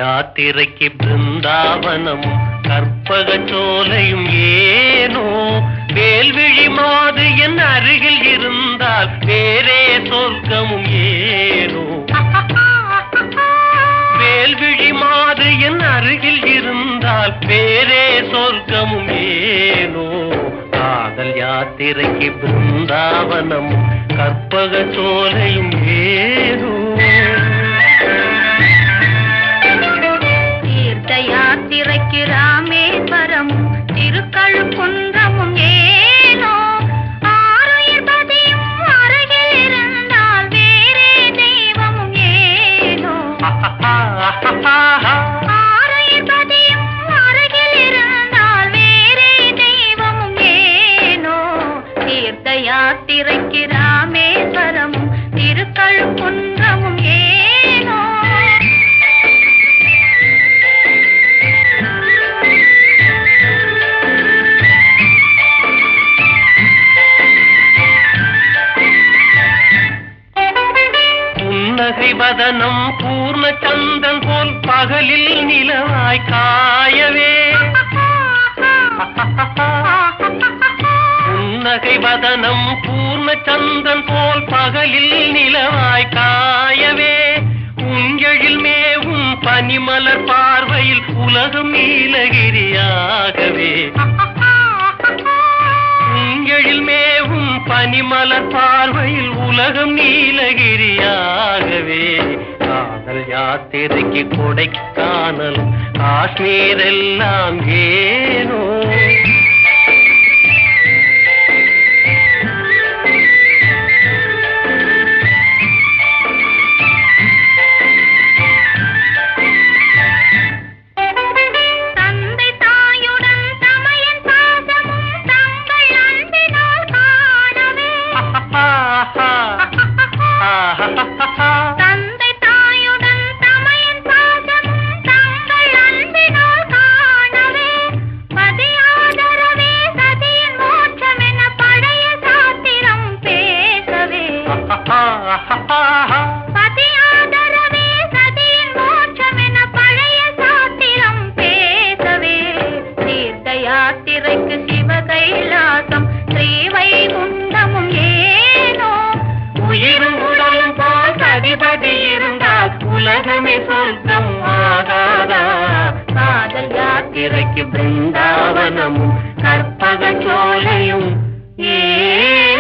யாத்திரைக்கு பிருந்தாவனமும் கற்பக சோலையும் ஏனோ வேல்விழி மாது என் அருகில் இருந்தால் வேறே சொர்க்கமும் ஏனோ வேல்விழி மாது என் அருகில் இருந்தால் வேறே சொர்க்கமும் ஏனோ காதல் யாத்திரைக்கு பிருந்தாவனமும் கற்பக சோலையும் ஏனோ யாத்திரைக்கு ராமேஸ்வரமும் திருக்கழுக்குன்றமும் ஏனோ ஆருயிர் பதியும் அருகில் இருந்தால் வேறே தெய்வமும் ஏனோ ஆருயிர் பதியும் அருகில் இருந்தால் வேறே தெய்வமும் ஏனோ தீர்த்த யாத்திரைக்கு ராமேஸ்வரமும் திருக்கழுக்குன்றமும் ஏனோ வதனம் பூர்ண சந்தன் போல் பகலில் நிலவாய் காயவே புன்னகை வதனம் பூர்ண சந்தன் போல் பகலில் நிலவாய் காயவே உஞ்செழில் மேவும் பனிமலர் பார்வையில் உலகம் நீலகிரியாகவே உஞ்செழில் மேவும் பனிமலர் பார்வையில் உலகம் நீலகிரியாகவே காதல் யாத்திரைக்கு கொடைக்கானல் காஷ்மீர் எல்லாம் ஏனோ தந்தை தாயுடன் தமையன் பாசமும் தங்கள் அன்பினால் காணவே பதியாதரவே சதியின் மோட்சம் என பழைய சாத்திரம் பேசவே பதியாதரவே சதியின் மோட்சம் என பழைய சாத்திரம் பேசவே தீர்த்த யாத்திரைக்கு சிவகைலாசம் ஸ்ரீவைகுண்டமும் ஏனோ உயிரும் உடலும் போல் அதிபதி இருந்தால் உலகமே சொர்க்கம் ஆகாதா காதல் யாத்திரைக்கு பிருந்தாவனமும் கற்பக சோலையும் ஏ